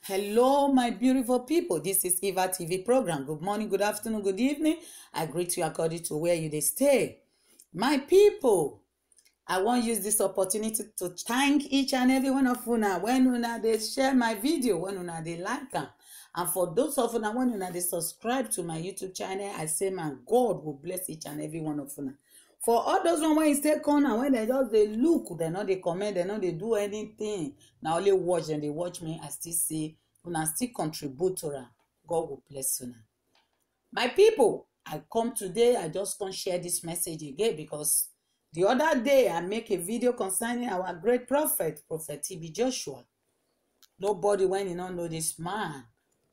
Hello, my beautiful people. This is Eva TV program. Good morning, good afternoon, good evening. I greet you according to where you stay. My people, I want to use this opportunity to thank each and every one of una when una they share my video, when una they like them. And for those of una when una they subscribe to my YouTube channel, I say, man, God will bless each and every one of una. For all those one when you stay corner, when they just they look, they know they comment, they know they do anything. Now only watch and they watch me, I still say, una still contribute to her. God will bless una. My people, I come today, I just can't share this message again because the other day I make a video concerning our great prophet, Prophet TB Joshua. Nobody when you don't know this man.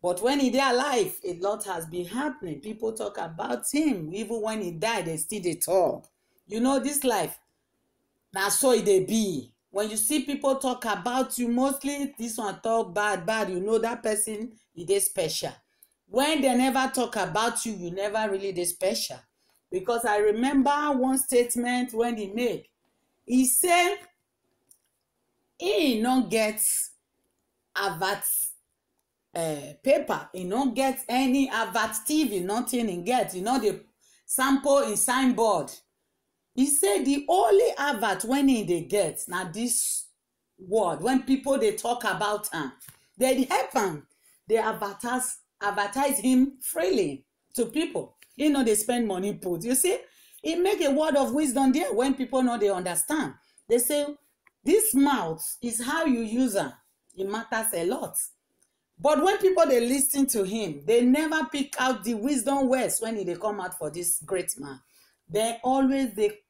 But when he died alive, a lot has been happening. People talk about him. Even when he died, they still they talk. You know this life. Now so it they be. When you see people talk about you, mostly this one talk bad, you know that person is special. When they never talk about you, you never really dey special. Because I remember one statement when he made. He said, he no get advert paper, he no get any advert TV, nothing he get. You know the sample in signboard. He said the only advert when they get now this word when people they talk about him, they help him. They advertise him freely to people. You know they spend money put. You see, he make a word of wisdom there when people know they understand. They say this mouth is how you use her. It matters a lot. But when people they listen to him, they never pick out the wisdom words when they come out for this great man. They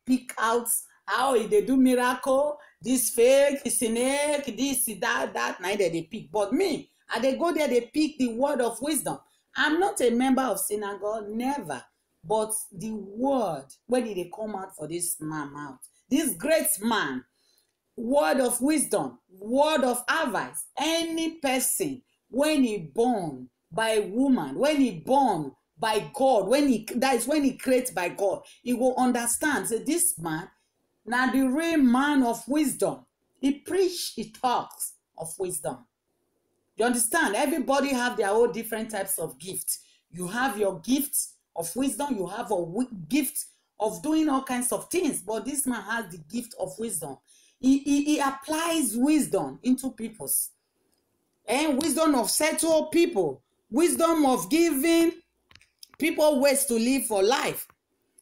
pick out how they do miracle, this fake, snake, this, that, neither they pick. But me, and they go there, they pick the word of wisdom. I'm not a member of synagogue, never. But the word, where did they come out for this man mouth? This great man, word of wisdom, word of advice. Any person, when he born by a woman, when he born by God, that is when he creates by God, he will understand. So this man, now the real man of wisdom. He preach, he talks of wisdom. You understand? Everybody have their own different types of gifts. You have your gift of wisdom. You have a gift of doing all kinds of things. But this man has the gift of wisdom. He applies wisdom into people's. And wisdom of settle people. Wisdom of giving people ways to live for life.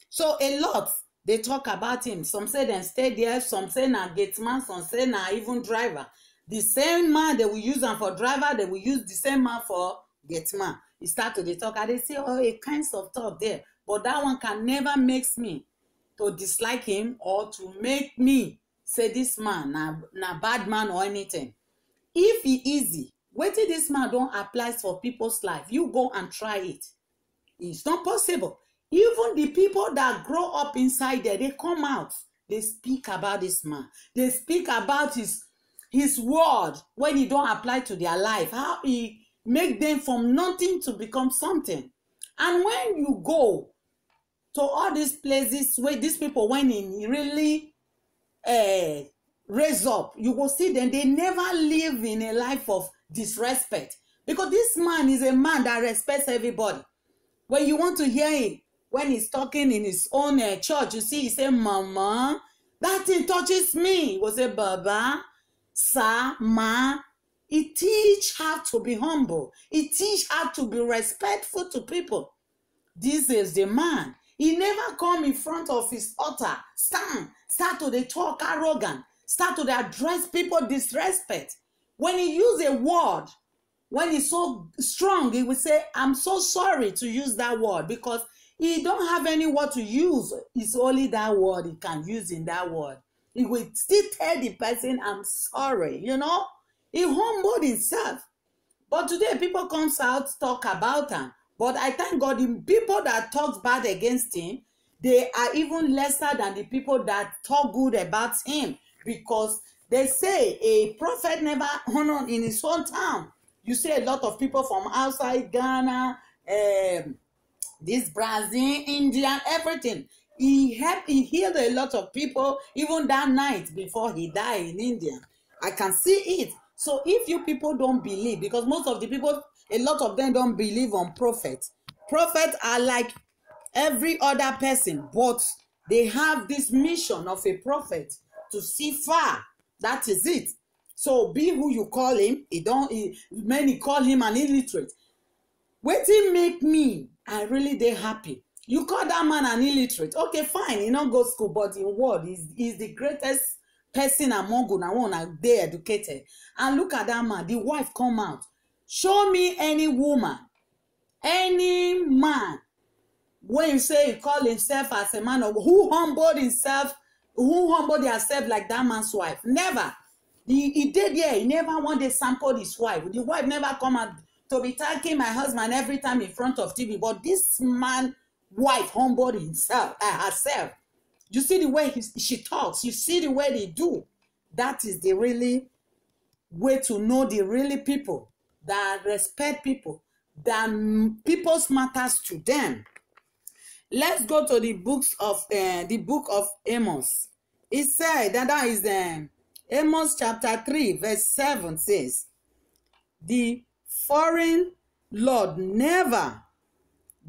So a lot they talk about him. Some say they stay there, some say na gate man, some say na even driver. The same man they will use him for driver, they will use the same man for gate man. He start to they talk and they say, oh, a kinds of talk there. But that one can never make me to dislike him or to make me say this man na bad man or anything. If he easy, wait till this man don't apply for people's life. You go and try it. It's not possible. Even the people that grow up inside there, they come out. They speak about this man. They speak about his word when he don't apply to their life. How he make them from nothing to become something. And when you go to all these places where these people, when he really raise up, you will see them. They never live in a life of disrespect. Because this man is a man that respects everybody. When you want to hear him, when he's talking in his own church, you see, he say, Mama, that thing touches me. He will say, Baba, Sir, Ma. He teach how to be humble. He teach how to be respectful to people. This is the man. He never come in front of his altar, start to they talk arrogant, start to they address people disrespect. When he use a word, when he's so strong, he will say, I'm so sorry to use that word because he don't have any word to use. It's only that word he can use in that word. He will still tell the person, I'm sorry, you know. He humbled himself. But today, people comes out talk about him. But I thank God, the people that talk bad against him, they are even lesser than the people that talk good about him. Because they say a prophet never honored in his own town. You see a lot of people from outside Ghana, this Brazil, India, everything. He healed a lot of people even that night before he died in India. I can see it. So if you people don't believe, because most of the people, a lot of them don't believe on prophets. Prophets are like every other person, but they have this mission of a prophet to see far. That is it. So be who you call him. Many call him an illiterate. Wetin make me, I really dey happy. You call that man an illiterate. Okay, fine, he don't go school, but in word, he's the greatest person among una one dey educated. And look at that man, the wife come out. Show me any woman, any man, when you say he call himself as a man, of who humbled himself, who humbled herself like that man's wife. Never. He did there. He never one day sampled his wife. The wife never come out to be thanking my husband every time in front of TV. But this man, wife humbled herself. You see the way she talks. You see the way they do. That is the really way to know the really people that respect people, that people's matters to them. Let's go to the book of Amos. It said that is Amos chapter 3 verse 7 says, the foreign Lord never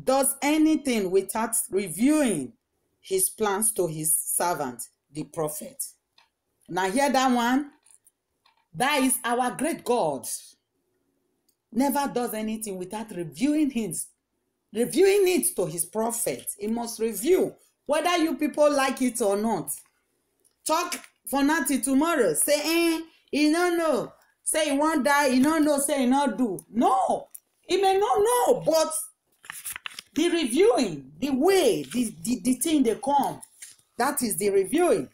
does anything without reviewing his plans to his servant, the prophet. Now hear that one. That is our great God. Never does anything without reviewing it to his prophet. He must review whether you people like it or not. Talk for nothing tomorrow. Say, he don't know. Say he won't die. He don't know. Say he not do. No, he may not know, but the reviewing, the way, the thing they come, that is the reviewing.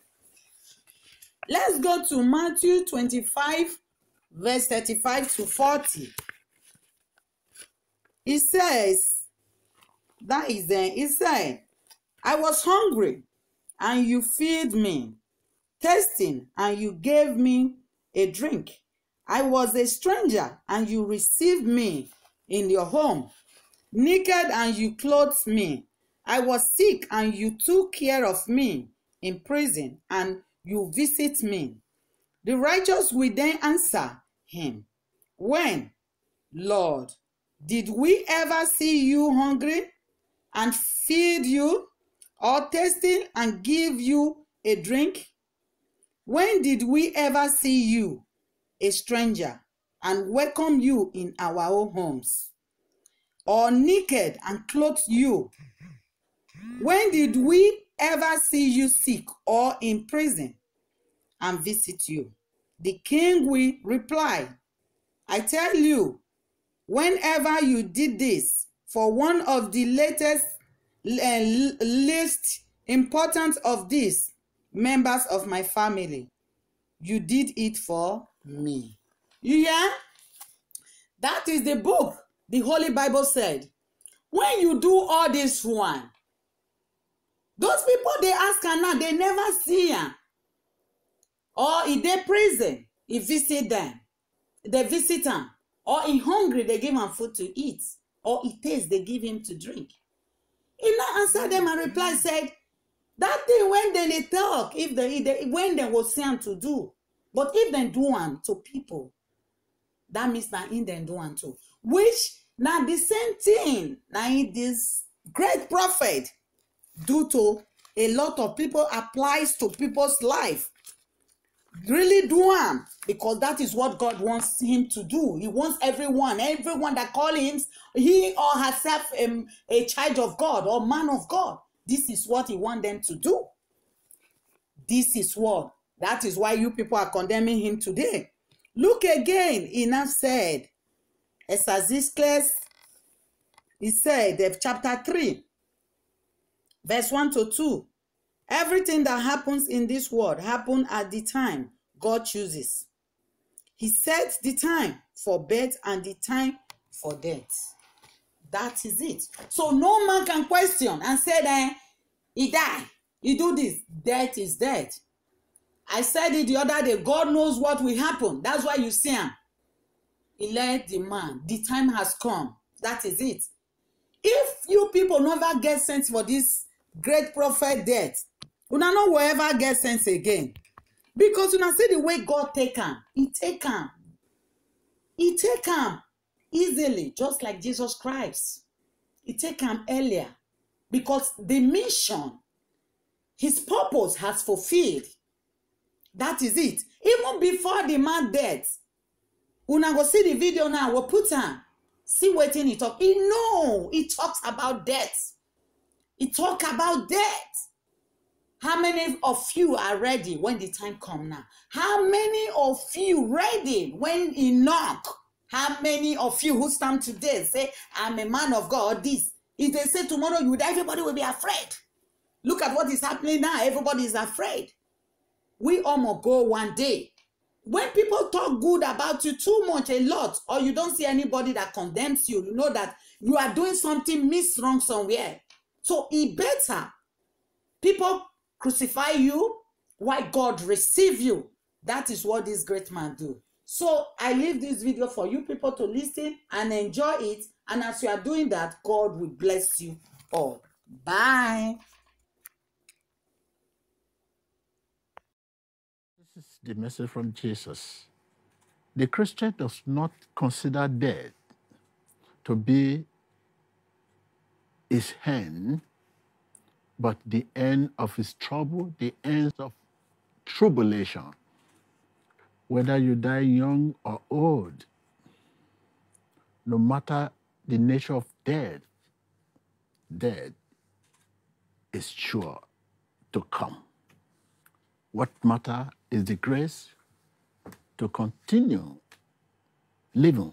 Let's go to Matthew 25, verse 35 to 40. It says, it said, I was hungry, and you fed me, thirsting, and you gave me a drink. I was a stranger, and you received me in your home. Naked, and you clothed me. I was sick, and you took care of me. In prison, and you visit me. The righteous will then answer him, when, Lord, did we ever see you hungry and feed you, or thirsty and give you a drink? When did we ever see you, a stranger, and welcome you in our own homes, or naked and clothe you? When did we ever see you sick or in prison and visit you? The king will reply, I tell you, whenever you did this for one of the least important of these members of my family, you did it for me. You hear? That is the book. The Holy Bible said, when you do all this one, those people they ask her now, they never see her. Or in their prison, he visit them. They visit them. Or in hungry, they give him food to eat. Or he tastes, they give him to drink. He now answered them and replied, said, that thing when they talk, when they will say them to do. But if they do one to people, that means that in them do one too. Which now the same thing, now this great prophet do to a lot of people, applies to people's life. Really do one, because that is what God wants him to do. He wants everyone that calls him, he or herself a child of God or man of God. This is what he wants them to do. This is what. That is why you people are condemning him today. Look again, he now said, Ezekiel, he said, chapter 3, verse 1 to 2. Everything that happens in this world happens at the time God chooses. He sets the time for birth and the time for death. That is it. So no man can question and say, he died, he do this. Death is death. I said it the other day, God knows what will happen. That's why you see him. He let the man, the time has come. That is it. If you people never get sense for this great prophet death, you no will ever get sense again. Because you see the way God take him. He take him. He take am easily, just like Jesus Christ. He take am earlier because the mission, his purpose has fulfilled. That is it. Even before the man death, una go see the video now, we'll put am. See wetin he talk. He talks about death. He talk about death. How many of you are ready when the time come now? How many of you ready when he knock? How many of you who stand today say, I'm a man of God, this? If they say tomorrow you die, everybody will be afraid. Look at what is happening now. Everybody is afraid. We almost go one day. When people talk good about you too much, a lot, or you don't see anybody that condemns you, you know that you are doing something wrong somewhere. So it better people crucify you while God receive you. That is what this great man do. So I leave this video for you people to listen and enjoy it. And as you are doing that, God will bless you all. Bye. This is the message from Jesus. The Christian does not consider death to be his end, but the end of his trouble, the end of tribulation. Whether you die young or old, no matter the nature of death, death is sure to come. What matter is the grace to continue living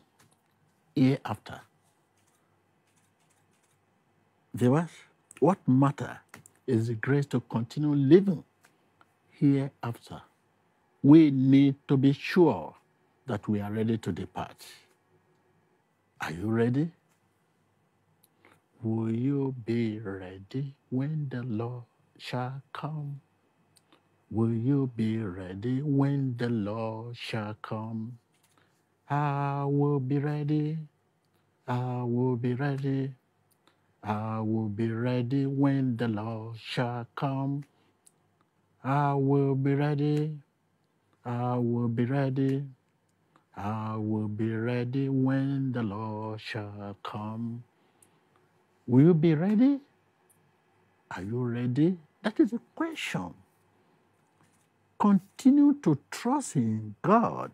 hereafter. Viewers, what matter is the grace to continue living hereafter. We need to be sure that we are ready to depart. Are you ready? Will you be ready when the Lord shall come? Will you be ready when the Lord shall come? I will be ready. I will be ready. I will be ready when the Lord shall come. I will be ready. I will be ready. I will be ready when the Lord shall come. Will you be ready? Are you ready? That is the question. Continue to trust in God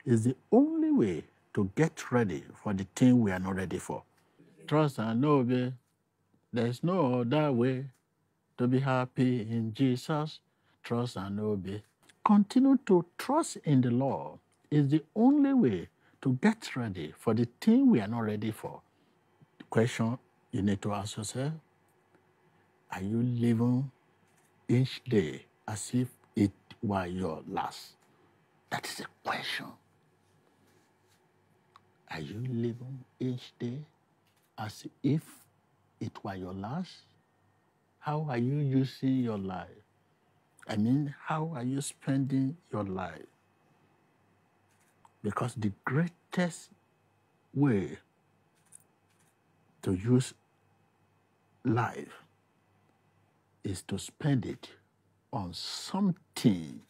is the only way to get ready for the thing we are not ready for. Trust and obey. There is no other way to be happy in Jesus. Trust and obey. Continue to trust in the Lord is the only way to get ready for the thing we are not ready for. The question you need to ask yourself, are you living each day as if it were your last? That is the question. Are you living each day as if it were your last? How are you using your life? I mean, how are you spending your life? Because the greatest way to use life is to spend it on something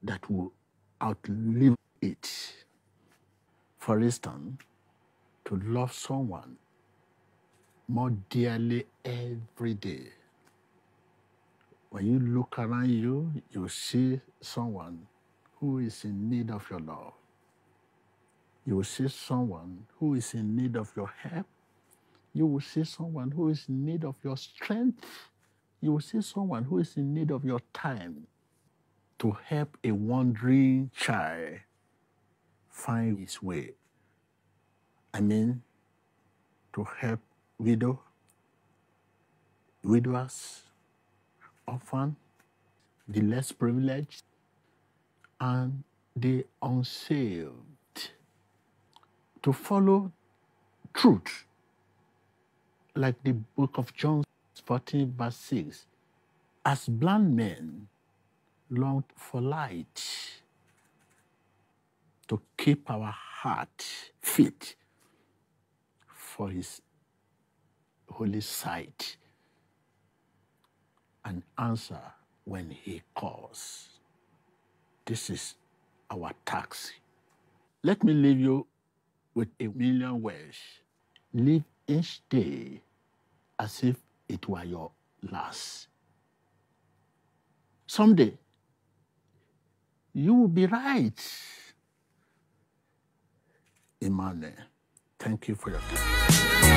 that will outlive it. For instance, to love someone more dearly every day. When you look around you, you see someone who is in need of your love. You will see someone who is in need of your help. You will see someone who is in need of your strength. You will see someone who is in need of your time to help a wandering child find his way. I mean, to help widowers, orphans, the less privileged, and the unsaved. To follow truth, like the book of John 14, verse 6. As blind men long for light, to keep our heart fit for his holy sight and answer when he calls. This is our task Let me leave you with a million words. Live each day as if it were your last. Someday, you will be right. Emmanuel, thank you for your time.